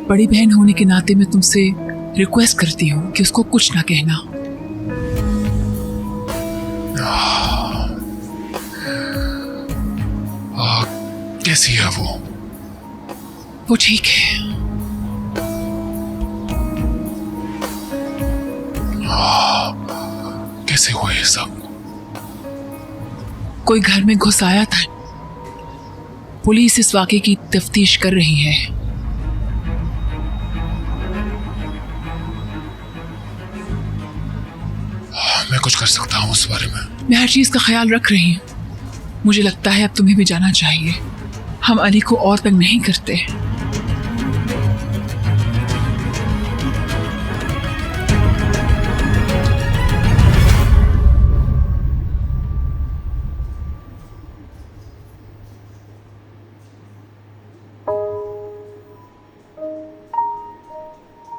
बड़ी बहन होने के नाते मैं तुमसे रिक्वेस्ट करती हूँ कि उसको कुछ ना कहना। कैसी है वो ठीक है। कैसे हुआ ये सब? कोई घर में घुस आया था। पुलिस इस वाकये की तफ्तीश कर रही है। मैं कुछ कर सकता हूँ उस बारे में? मैं हर चीज का ख्याल रख रही हूँ। मुझे लगता है अब तुम्हें भी जाना चाहिए। हम अली को और तंग नहीं करते।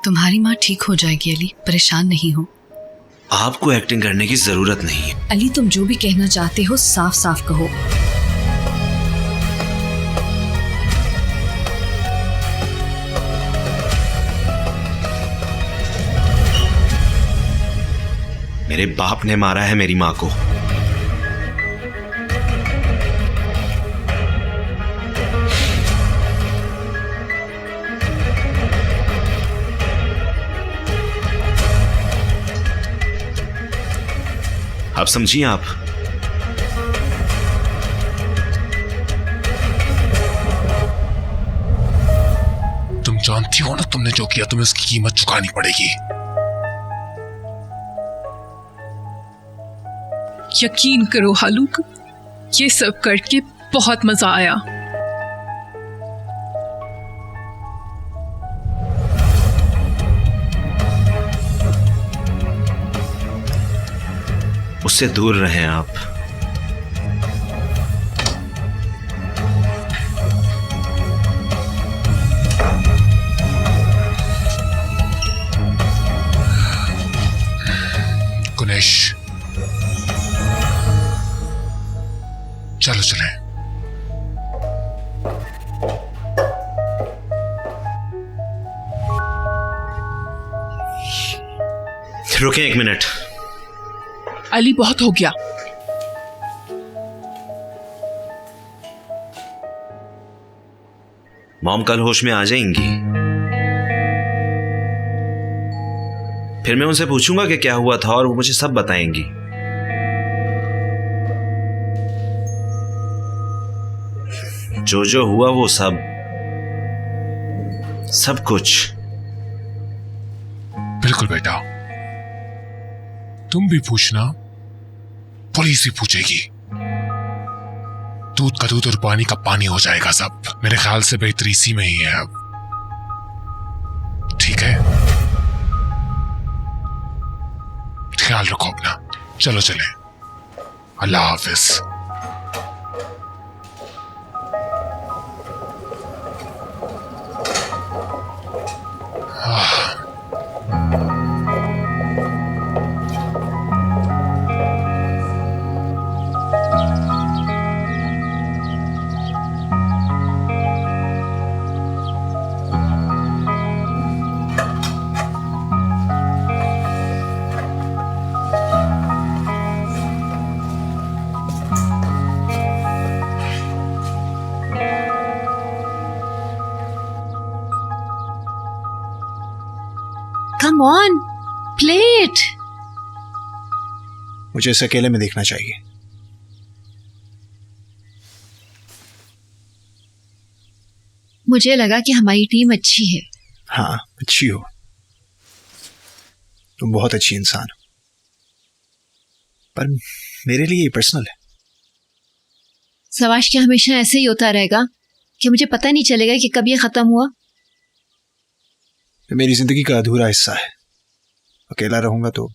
तुम्हारी माँ ठीक हो जाएगी अली, परेशान नहीं हो। आपको एक्टिंग करने की जरूरत नहीं है। अली, तुम जो भी कहना चाहते हो साफ साफ कहो। मेरे बाप ने मारा है मेरी माँ को। आप समझिए आप। तुम जानती हो ना तुमने जो किया तुम्हें उसकी कीमत चुकानी पड़ेगी। यकीन करो हालूक, ये सब करके बहुत मजा आया। उससे दूर रहें आप। गुनेश, चलो चलें। रुकें एक मिनट। अली, बहुत हो गया। मॉम कल होश में आ जाएंगी। फिर मैं उनसे पूछूंगा कि क्या हुआ था और वो मुझे सब बताएंगी। जो जो हुआ वो सब कुछ। बिल्कुल बेटा, तुम भी पूछना, पुलिस भी पूछेगी। दूध का दूध और पानी का पानी हो जाएगा सब। मेरे ख्याल से बेहतरी इसी में ही है अब। ठीक है, ख्याल रखो अपना। चलो चलें। अल्लाह हाफिज। Come on, play it. मुझे इसे अकेले में देखना चाहिए। मुझे लगा कि हमारी टीम अच्छी है। हाँ, अच्छी हो। तुम बहुत अच्छी इंसान हो, पर मेरे लिए ये पर्सनल है। सवाश क्या हमेशा ऐसे ही होता रहेगा कि मुझे पता नहीं चलेगा कि कब ये खत्म हुआ? ये मेरी जिंदगी का अधूरा हिस्सा है। अकेला रहूंगा तो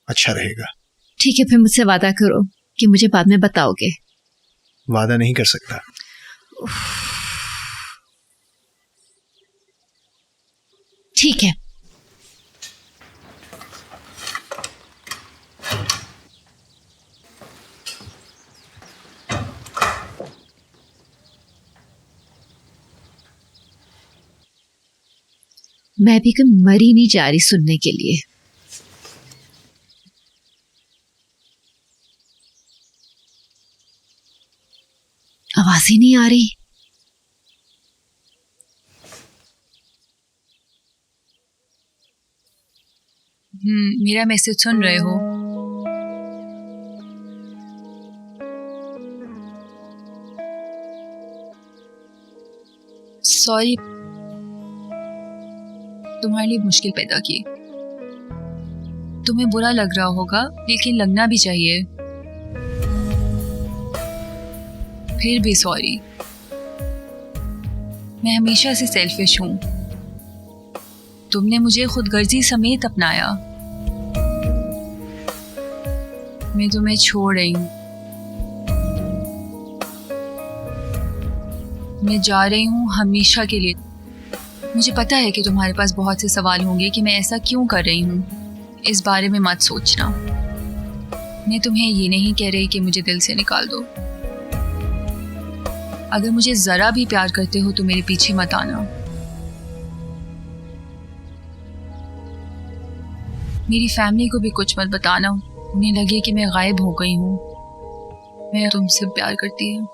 अच्छा रहेगा। ठीक है, फिर मुझसे वादा करो कि मुझे बाद में बताओगे। वादा नहीं कर सकता। ठीक है। मैं भी कभी मरी नहीं जा रही सुनने के लिए। आवाज ही नहीं आ रही। मेरा मैसेज सुन रहे हो? सॉरी, तुम्हारे लिए मुश्किल पैदा की। तुम्हें बुरा लग रहा होगा, लेकिन लगना भी चाहिए। फिर भी सॉरी। मैं हमेशा से सेल्फिश हूं। तुमने मुझे खुदगर्जी समेत अपनाया। मैं तुम्हें छोड़ रही हूं। मैं जा रही हूं हमेशा के लिए। मुझे पता है कि तुम्हारे पास बहुत से सवाल होंगे कि मैं ऐसा क्यों कर रही हूं। इस बारे में मत सोचना। मैं तुम्हें ये नहीं कह रही कि मुझे दिल से निकाल दो। अगर मुझे जरा भी प्यार करते हो तो मेरे पीछे मत आना। मेरी फैमिली को भी कुछ मत बताना। उन्हें लगे कि मैं गायब हो गई हूँ। मैं तुमसे प्यार करती हूँ।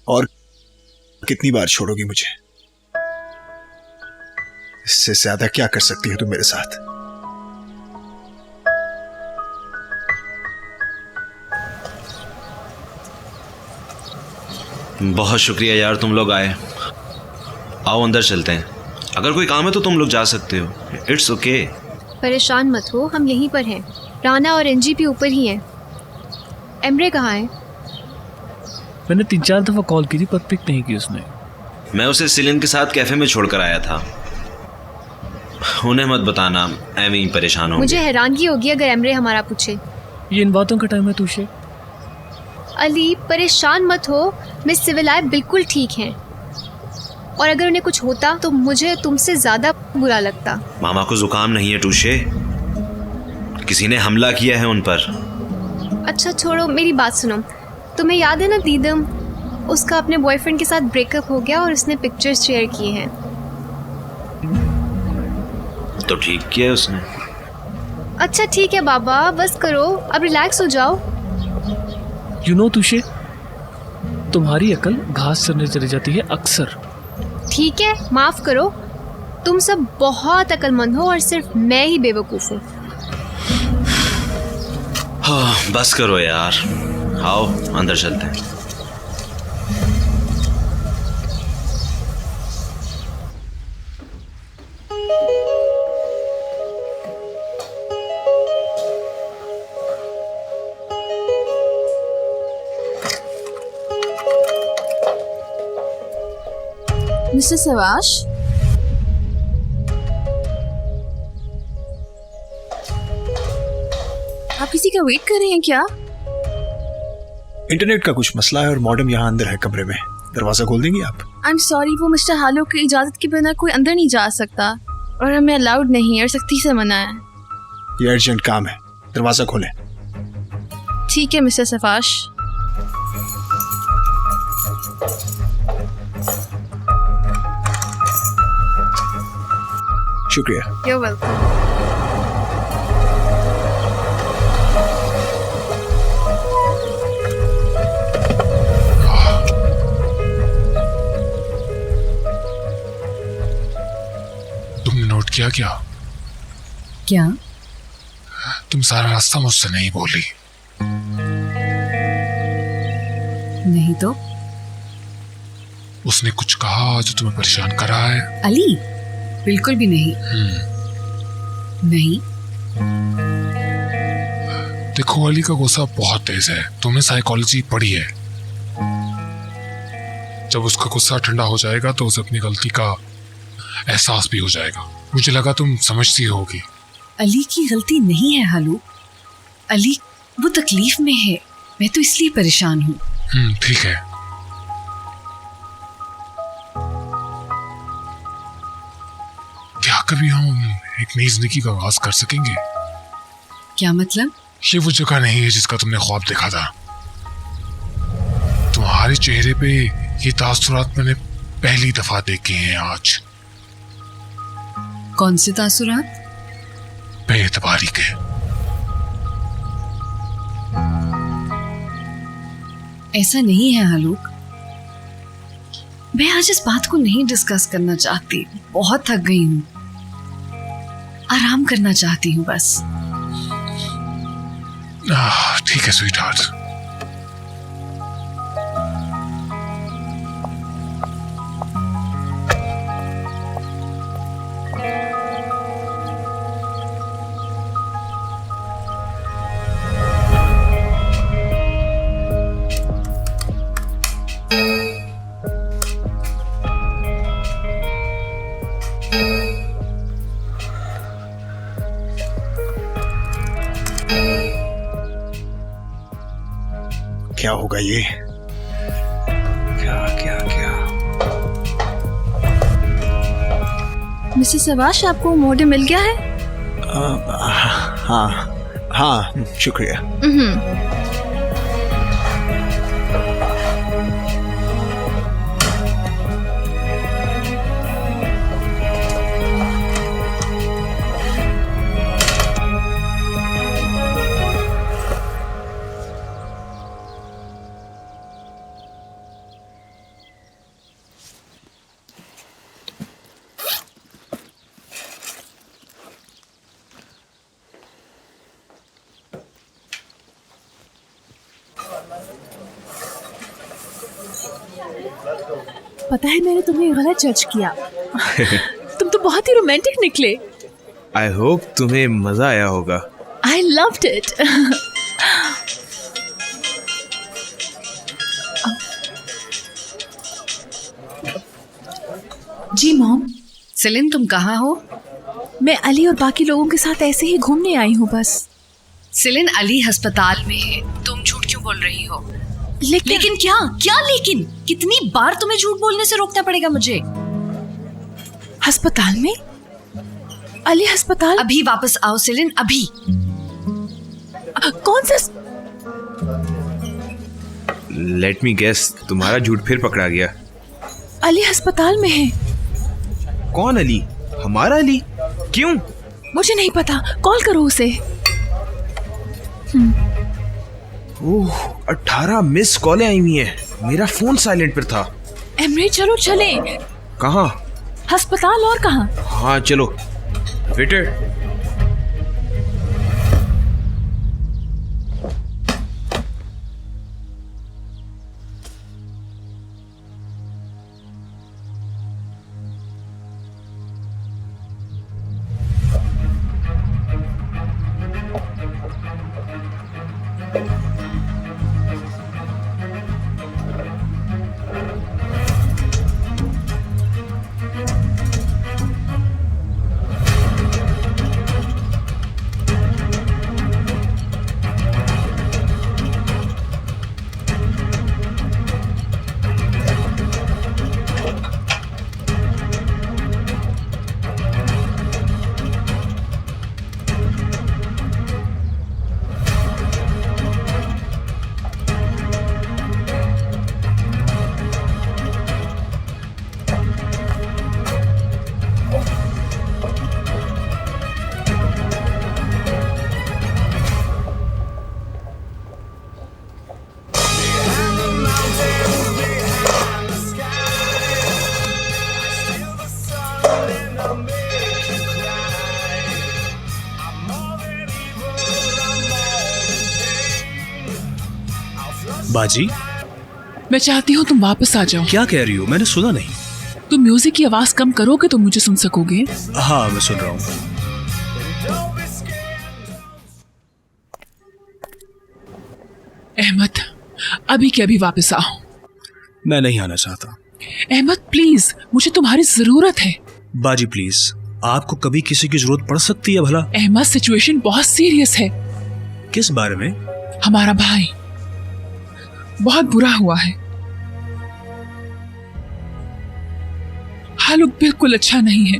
और कितनी बार छोड़ोगी मुझे? इससे ज्यादा क्या कर सकती हो तुम मेरे साथ? बहुत शुक्रिया यार, तुम लोग आए। आओ अंदर चलते हैं। अगर कोई काम है तो तुम लोग जा सकते हो। It's okay. परेशान मत हो, हम यहीं पर हैं। राना और एनजीपी ऊपर ही हैं। एमरे कहाँ है? मैंने 3-4 दफा कॉल की थी पर पिक नहीं की उसने। मैं उसे सिलिन के साथ कैफे में छोड़कर आया था। उन्हें मत बताना, एमी परेशान हो। मुझे हैरानगी होगी अगर एमरे हमारा पूछे। ये इन बातों का टाइम है तुझे। अली परेशान मत हो, मिस सिविलाय बिल्कुल ठीक हैं। और अगर उन्हें कुछ होता तो मुझे तुमसे ज्यादा बुरा लगता। मामा को जुकाम नहीं है टूशे, किसी ने हमला किया है उन पर। अच्छा छोड़ो, मेरी बात सुनो। तुम्हें याद है ना दीदम, उसका अपने बॉयफ्रेंड के साथ ब्रेकअप हो गया और उसने पिक्चर्स शेयर किए हैं। तो ठीक किया उसने। अच्छा ठीक है बाबा, बस करो, अब रिलैक्स हो जाओ। यू नो तुझे, तुम्हारी अकल घास चरने चली जाती है अक्सर। ठीक है, माफ करो। तुम सब बहुत अक्लमंद हो और सिर्फ मैं ही बेवकूफ हूँ। हाँ बस करो यार, आओ अंदर चलते हैं। मिस्टर सवाश, आप किसी का वेट कर रहे हैं क्या? इंटरनेट का कुछ मसला है और मॉडेम यहाँ अंदर है कमरे में। दरवाजा खोल देंगी आप? आई एम सॉरी, वो मिस्टर हालो की इजाजत के बिना कोई अंदर नहीं जा सकता और हमें अलाउड नहीं है, सख्ती से मना है। ये अर्जेंट काम है, दरवाजा खोलें। ठीक है मिस्टर सफाश। शुक्रिया। You're welcome. तुमने नोट किया क्या? क्या? तुम सारा रास्ता मुझसे नहीं बोली। नहीं तो? उसने कुछ कहा जो तुम्हें परेशान कर रहा है? अली बिल्कुल भी नहीं। नहीं। देखो अली का गुस्सा बहुत तेज है। तुमने साइकोलॉजी पढ़ी है। जब उसका गुस्सा ठंडा हो जाएगा तो उसे अपनी गलती का एहसास भी हो जाएगा। मुझे लगा तुम समझती होगी। अली की गलती नहीं है हालू। अली वो तकलीफ में है, मैं तो इसलिए परेशान हूँ। ठीक है। क्या कभी हम एक नई जिंदगी का आगाज कर सकेंगे। क्या मतलब? ये वो जगह नहीं है जिसका तुमने ख्वाब देखा था। तुम्हारे चेहरे पे ये तासुरात मैंने पहली दफा देखे हैं आज। कौन से तासुरात? बेएतबारी के। ऐसा नहीं है आलोक, मैं आज इस बात को नहीं डिस्कस करना चाहती। बहुत थक गई हूँ, आराम करना चाहती हूँ बस। ठीक है स्वीट हार्ट। क्या होगा ये? क्या क्या क्या? मिसेस अवाश, आपको मोडे मिल गया है? हाँ हाँ, शुक्रिया। पता है मैंने तुम्हें गलत जज किया। तुम तो बहुत ही रोमांटिक निकले। आई होप तुम्हें मजा आया होगा। I loved it. जी मॉम। सेलिन, तुम कहाँ हो? मैं अली और बाकी लोगों के साथ ऐसे ही घूमने आई हूँ बस। सेलिन, अली अस्पताल में है, तुम झूठ क्यों बोल रही हो? लेकिन क्या क्या लेकिन? कितनी बार तुम्हें झूठ बोलने से रोकना पड़ेगा मुझे? अस्पताल में? अली अस्पताल? अभी वापस आओ सेलिन, अभी। कौन सा? लेट मी गेस, तुम्हारा झूठ फिर पकड़ा गया। अली अस्पताल में है। कौन अली? हमारा अली? क्यों? मुझे नहीं पता, कॉल करो उसे। ओह, 18 मिस कॉलें आई हुई हैं। मेरा फोन साइलेंट पर था। एमरे, चलो चले। कहाँ? अस्पताल, और कहाँ? हाँ चलो। वेटर। बाजी, मैं चाहती हूँ तुम वापस आ जाओ। क्या कह रही हो? मैंने सुना नहीं। तुम म्यूजिक की आवाज कम करोगे तो मुझे सुन सकोगे। हाँ, मैं सुन रहा हूँ। अहमद, अभी के अभी वापस आओ। मैं नहीं आना चाहता। अहमद प्लीज, मुझे तुम्हारी जरूरत है। बाजी प्लीज, आपको कभी किसी की जरूरत पड़ सकती है भला? अहमद, सिचुएशन बहुत सीरियस है। किस बारे में? हमारा भाई बहुत बुरा हुआ है। हालत बिल्कुल अच्छा नहीं है।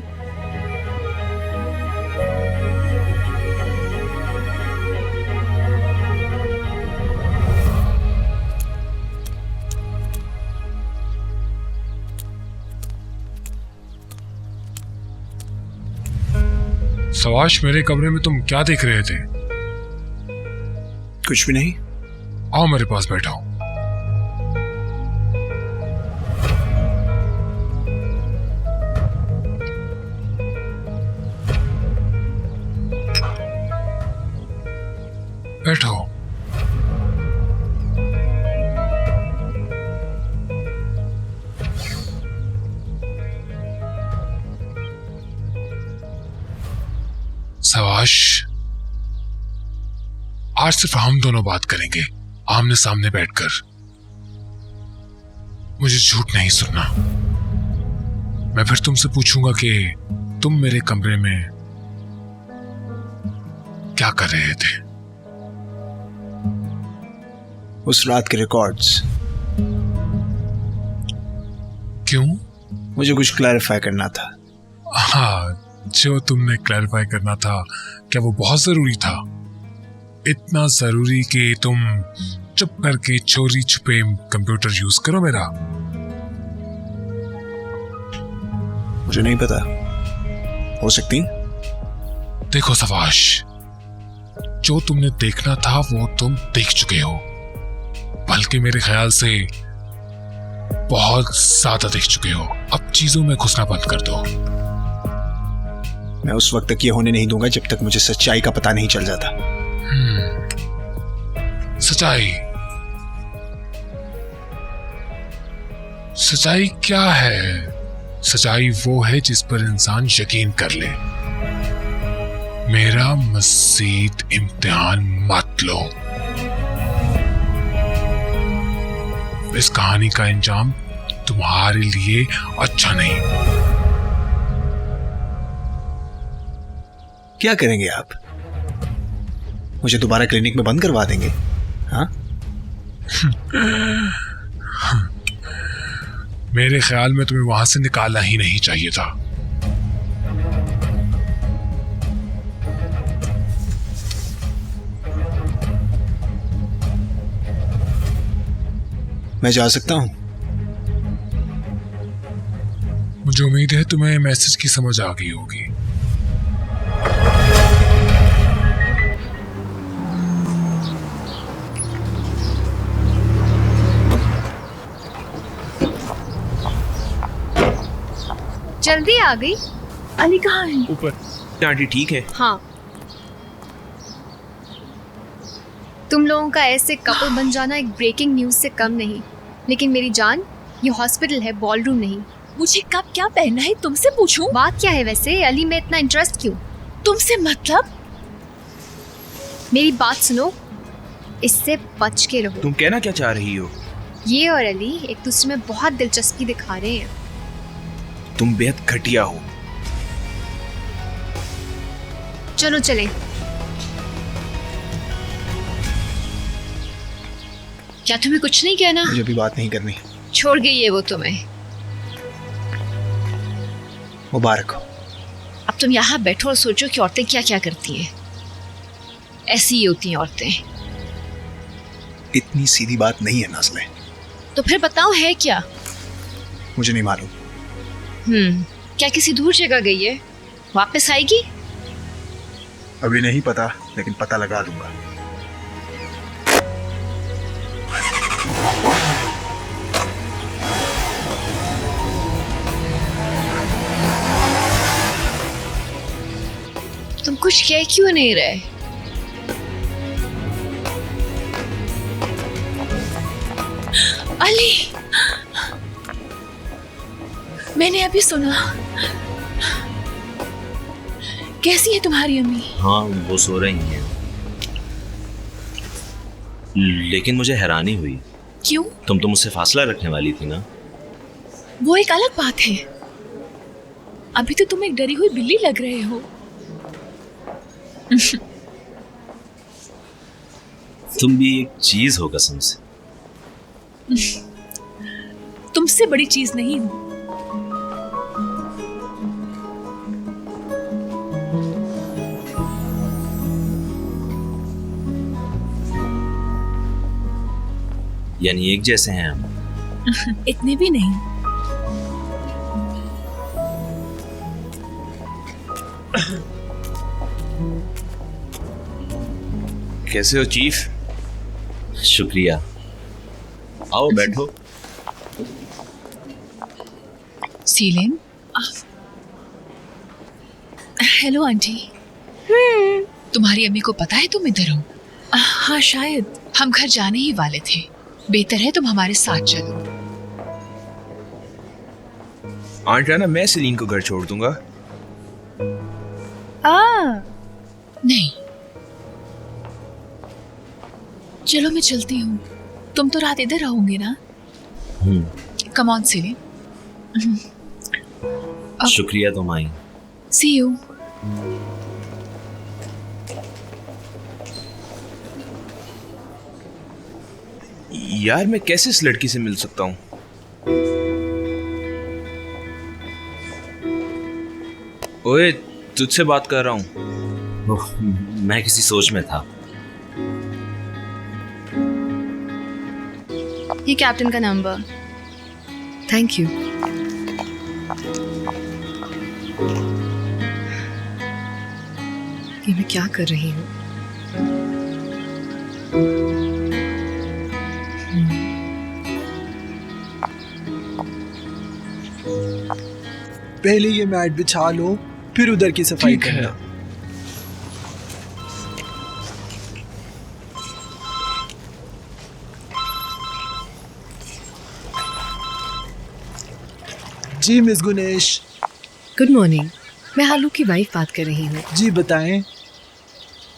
सवाश, मेरे कमरे में तुम क्या देख रहे थे? कुछ भी नहीं। आओ मेरे पास बैठाओ। बैठो। सवाश, आज सिर्फ हम दोनों बात करेंगे, आमने सामने बैठकर। मुझे झूठ नहीं सुनना। मैं फिर तुमसे पूछूंगा कि तुम मेरे कमरे में क्या कर रहे थे? उस रात के रिकॉर्ड्स। क्यों? मुझे कुछ क्लैरिफाई करना था। हाँ, जो तुमने क्लैरिफाई करना था, क्या वो बहुत जरूरी था? इतना जरूरी कि तुम चुप करके चोरी छुपे कंप्यूटर यूज करो मेरा? मुझे नहीं पता, हो सकती। देखो सवाश, जो तुमने देखना था वो तुम देख चुके हो, बल्कि मेरे ख्याल से बहुत ज्यादा देख चुके हो। अब चीजों में घुसना बंद कर दो। मैं उस वक्त तक ये होने नहीं दूंगा जब तक मुझे सच्चाई का पता नहीं चल जाता। सच्चाई? सच्चाई क्या है? सच्चाई वो है जिस पर इंसान यकीन कर ले। मेरा मजीद इम्तिहान मत लो। इस कहानी का अंजाम तुम्हारे लिए अच्छा नहीं। क्या करेंगे आप? मुझे दोबारा क्लिनिक में बंद करवा देंगे? हाँ? मेरे ख्याल में तुम्हें वहां से निकालना ही नहीं चाहिए था। मैं जा सकता हूं? मुझे उम्मीद है तुम्हें मैसेज की समझ आ गई होगी। जल्दी आ गई। अली कहाँ है? ऊपर। आंटी ठीक है? हाँ, तुम लोगों का ऐसे कपल बन जाना एक ब्रेकिंग न्यूज से कम नहीं। लेकिन मेरी जान, ये हॉस्पिटल है, बॉलरूम नहीं। मुझे कब क्या पहनना है तुमसे पूछूं? बात क्या है वैसे? अली में इतना इंटरेस्ट क्यों? तुमसे मतलब? मेरी बात सुनो, इससे बच के रहो। तुम कहना क्या चाह रही हो? ये और अली एक दूसरे में बहुत दिलचस्पी दिखा रहे हैं। तुम बेहद घटिया हो। चलो चलें। क्या तुम्हें कुछ नहीं कहना? मुझे भी बात नहीं करनी। छोड़ गई है वो तुम्हें। मुबारक हो। अब तुम यहाँ बैठो और सोचो कि औरतें क्या क्या करती हैं। ऐसी ही होती हैं औरतें। इतनी सीधी बात नहीं है नाज़ले। तो फिर बताओ है क्या? मुझे नहीं मालूम। क्या किसी दूर जगह गई है? वापस आएगी? अभी नहीं पता, लेकिन पता लगा लूंगा। तुम कुछ कह क्यों नहीं रहे? अली, मैंने अभी सुना। कैसी है तुम्हारी अम्मी? हाँ, वो सो रही हैं। लेकिन मुझे हैरानी हुई। क्यों? तुम तो मुझसे फासला रखने वाली थी ना? वो एक अलग बात है। अभी तो तुम एक डरी हुई बिल्ली लग रहे हो। तुम भी एक चीज हो कसम से। तुमसे बड़ी चीज नहीं हूं। यानी एक जैसे हैं हम? इतने भी नहीं। कैसे हो चीफ? शुक्रिया। आओ बैठो। सीलिन। Hello aunty. तुम्हारी अम्मी को पता है तुम इधर हो? हाँ शायद। हम घर जाने ही वाले थे। बेहतर है तुम हमारे साथ चलो। आंट है ना, मैं सेलीन को घर छोड़ दूंगा। नहीं, चलो मैं चलती हूँ। तुम तो रात इधर रहोगे ना? Come on Ceylin. शुक्रिया तुम आई। सी यू। यार मैं कैसे इस लड़की से मिल सकता हूँ? ओए, तुझसे बात कर रहा हूँ। ओह, मैं किसी सोच में था। ये कैप्टन का नंबर। Thank you. ये मैं क्या कर रही हूँ? पहले ये मैट बिछा लो, फिर उधर की सफाई ठीक है। करना। जी मिस गुनेश। Good morning. मैं हालू की वाइफ बात कर रही हूँ। जी बताएं।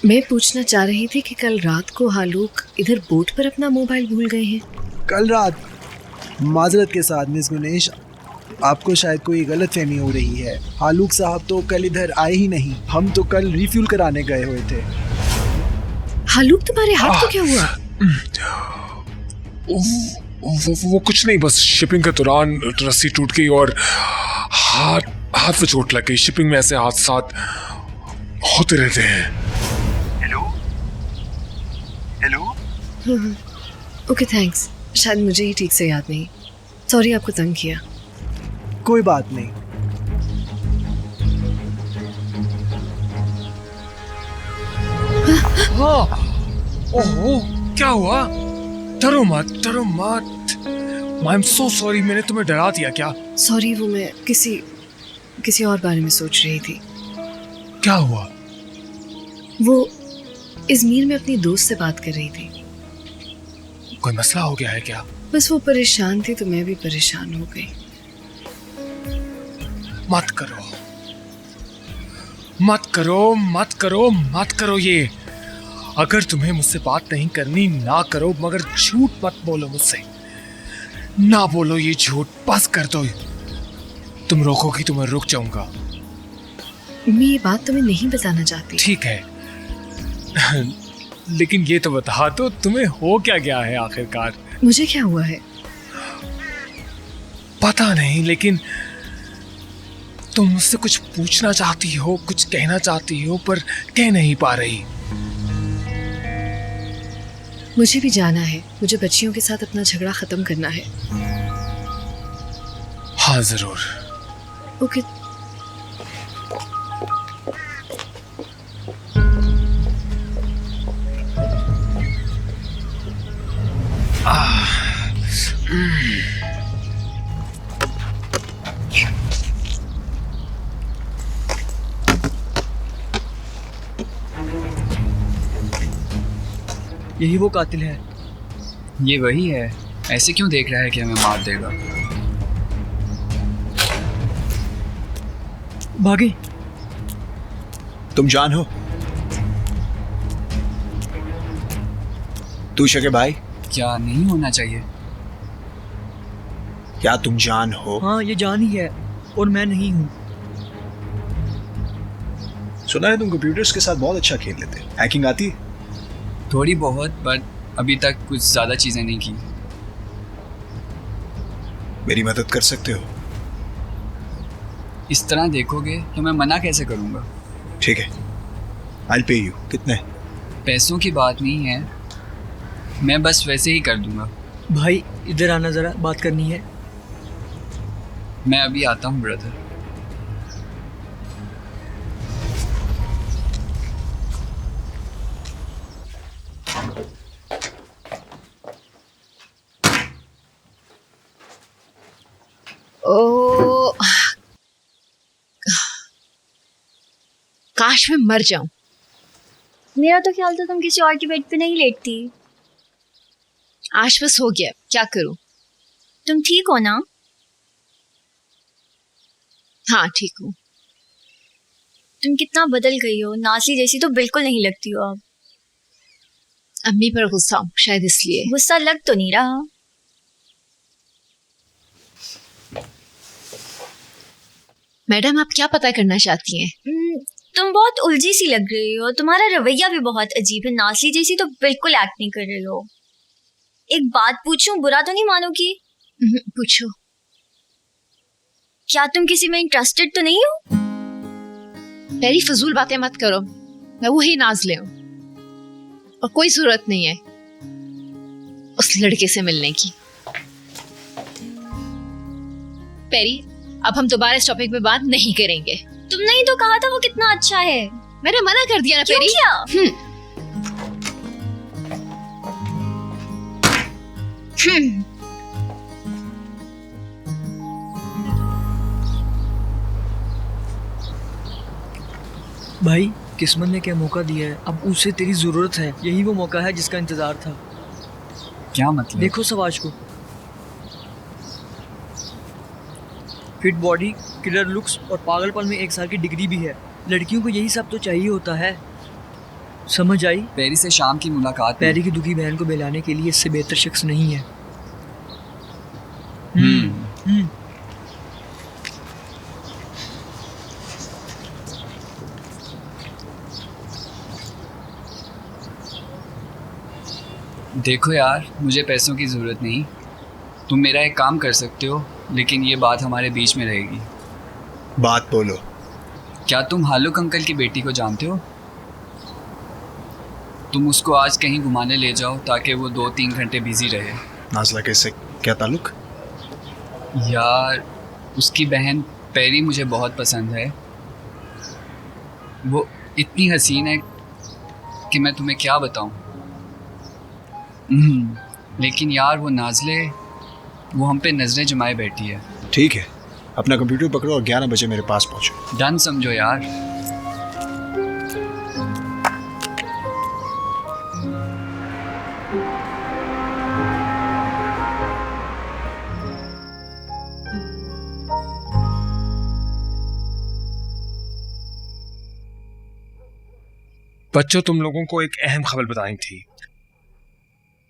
मैं पूछना चाह रही थी कि कल रात को हालूक इधर बोट पर अपना मोबाइल भूल गए हैं। कल रात? माजरत के साथ मिस गुनेश, आपको शायद कोई गलतफहमी हो रही है। हालूक साहब तो कल इधर आए ही नहीं। हम तो कल रिफ्यूल कराने गए हुए थे। हालूक तुम्हारे हाथ को क्या हुआ? वो कुछ नहीं, बस शिपिंग के दौरान रस्सी टूट गई और हाथ पे चोट लग गई। शिपिंग में ऐसे हादसात होते रहते हैं। हेलो। Okay thanks. शायद मुझे ही ठीक से याद नहीं। सॉरी आपको तंग किया। कोई बात नहीं। हाँ। ओहो, क्या हुआ? डरो मत, डरो मत। आई एम सो सॉरी, मैंने तुम्हें डरा दिया क्या? सॉरी, वो मैं किसी और बारे में सोच रही थी। क्या हुआ? वो इजमीर में अपनी दोस्त से बात कर रही थी। कोई मसला हो गया है क्या? बस वो परेशान थी तो मैं भी परेशान हो गई। मत करो, मत करो, मत करो, मत करो ये। अगर तुम्हें मुझसे बात नहीं करनी ना करो, मगर झूठ मत बोलो मुझसे। ना बोलो ये झूठ, बस कर दो। तुम रोकोगी तो मैं रुक जाऊंगा। मैं ये बात तुम्हें नहीं बताना चाहती। ठीक है, लेकिन ये तो बता दो तुम्हें हो क्या गया है आखिरकार? मुझे क्या हुआ है? पता नहीं, लेकिन तुम मुझसे कुछ पूछना चाहती हो, कुछ कहना चाहती हो, पर कह नहीं पा रही। मुझे भी जाना है। मुझे बच्चियों के साथ अपना झगड़ा खत्म करना है। हाँ जरूर। ओके। यही वो कातिल है। ये वही है। ऐसे क्यों देख रहा है कि हमें मार देगा? भागे। तुम जान हो? तूशा के भाई? क्या नहीं होना चाहिए? क्या तुम जान हो? हाँ, ये जान ही है और मैं नहीं हूँ। सुना है तुम कंप्यूटर्स के साथ बहुत अच्छा खेल लेते। हैकिंग आती है? थोड़ी बहुत, बट अभी तक कुछ ज़्यादा चीज़ें नहीं की। मेरी मदद कर सकते हो? इस तरह देखोगे तो मैं मना कैसे करूँगा? ठीक है, I'll pay you। कितने? पैसों की बात नहीं है, मैं बस वैसे ही कर दूँगा। भाई इधर आना, ज़रा बात करनी है। मैं अभी आता हूँ ब्रदर। मैं मर जाऊं। मेरा तो ख्याल था तुम किसी और के बेड पे नहीं लेटती। आज बस हो गया, क्या करूं। तुम ठीक हो ना? हाँ ठीक हूँ। तुम कितना बदल गई हो, नासली जैसी तो बिल्कुल नहीं लगती हो अब। अम्मी पर गुस्सा हूँ, शायद इसलिए। गुस्सा लग तो नहीं रहा। मैडम, आप क्या पता करना चाहती हैं? तुम बहुत उलझी सी लग रही हो, तुम्हारा रवैया भी बहुत अजीब है। नासली जैसी तो बिल्कुल एक्ट नहीं कर रही हो। एक बात पूछूं, बुरा तो नहीं मानोगी? पूछो। क्या तुम किसी में इंटरेस्टेड तो नहीं हो? मेरी फजूल बातें मत करो, मैं वही नाज़ले हूँ और कोई जरूरत नहीं है उस लड़के से मिलने की। पेरी, अब हम दोबारा इस टॉपिक पे बात नहीं करेंगे। तुमने ही तो कहा था वो कितना अच्छा है। मैंने मना कर दिया ना क्यों पेरी। किया? भाई किस्मत ने क्या मौका दिया है, अब उसे तेरी जरूरत है। यही वो मौका है जिसका इंतजार था। क्या मतलब? देखो सवाज को, फिट बॉडी, किलर लुक्स और पागलपन में 1 साल की डिग्री भी है। लड़कियों को यही सब तो चाहिए होता है, समझ आई? पेरी से शाम की मुलाकात। पेरी की दुखी बहन को बहलाने के लिए इससे बेहतर शख्स नहीं है। देखो यार, मुझे पैसों की ज़रूरत नहीं। तुम मेरा एक काम कर सकते हो, लेकिन ये बात हमारे बीच में रहेगी। बात बोलो। क्या तुम हालुक अंकल की बेटी को जानते हो? तुम उसको आज कहीं घुमाने ले जाओ ताकि वो 2-3 घंटे बिजी रहे। नाज़ला के इससे क्या ताल्लुक? यार, उसकी बहन पेरी मुझे बहुत पसंद है। वो इतनी हसीन है कि मैं तुम्हें क्या बताऊं। लेकिन यार वो नाज़ले, वो हम पे नजरें जमाए बैठी है। ठीक है, अपना कंप्यूटर पकड़ो और 11 बजे मेरे पास पहुंचो। डन समझो यार। बच्चों, तुम लोगों को एक अहम खबर बतानी थी।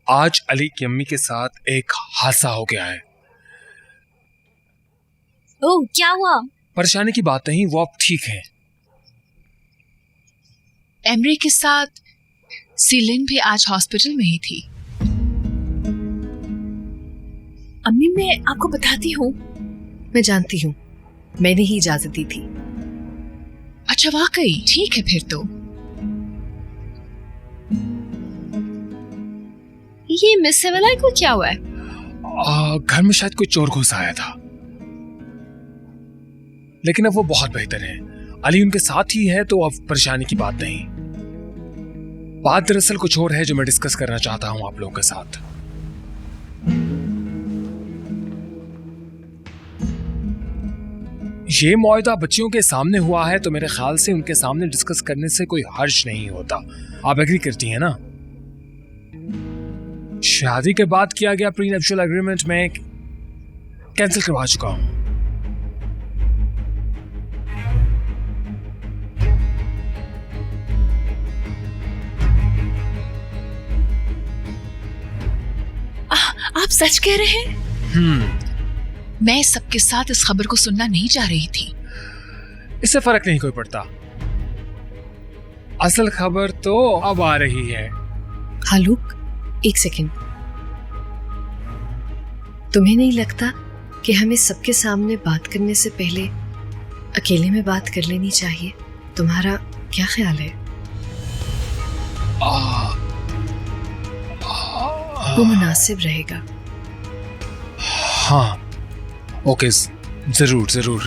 आज अली की अम्मी के साथ एक हादसा हो गया है। ओह, क्या हुआ? परेशानी की बात नहीं, वो अब ठीक है। एमरी के साथ सीलिन भी आज हॉस्पिटल में ही थी। अम्मी, मैं आपको बताती हूँ। मैं जानती हूँ, मैंने ही इजाजत दी थी। अच्छा, वाकई ठीक है फिर तो। ये मिस सेवलाई को क्या हुआ है? घर में शायद कोई चोर घुस आया था, लेकिन अब वो बहुत बेहतर है। अली उनके साथ ही है, तो अब परेशानी की बात नहीं। बात दरअसल कुछ और है जो मैं डिस्कस करना चाहता हूं आप लोगों के साथ। ये मुआहदा बच्चियों के सामने हुआ है, तो मेरे ख्याल से उनके सामने डिस्कस करने से कोई हर्ज नहीं होता। आप एग्री करती हैं ना? शादी के बाद किया गया प्री नप्शुअल एग्रीमेंट में कैंसिल करवा चुका हूं। आप सच कह रहे हैं? मैं सबके साथ इस खबर को सुनना नहीं चाह रही थी। इससे फर्क नहीं कोई पड़ता, असल खबर तो अब आ रही है। हालुक, एक सेकंड। तुम्हें नहीं लगता कि हमें सबके सामने बात करने से पहले अकेले में बात कर लेनी चाहिए? तुम्हारा क्या ख्याल है? वो मुनासिब रहेगा। हाँ, ओके, जरूर जरूर।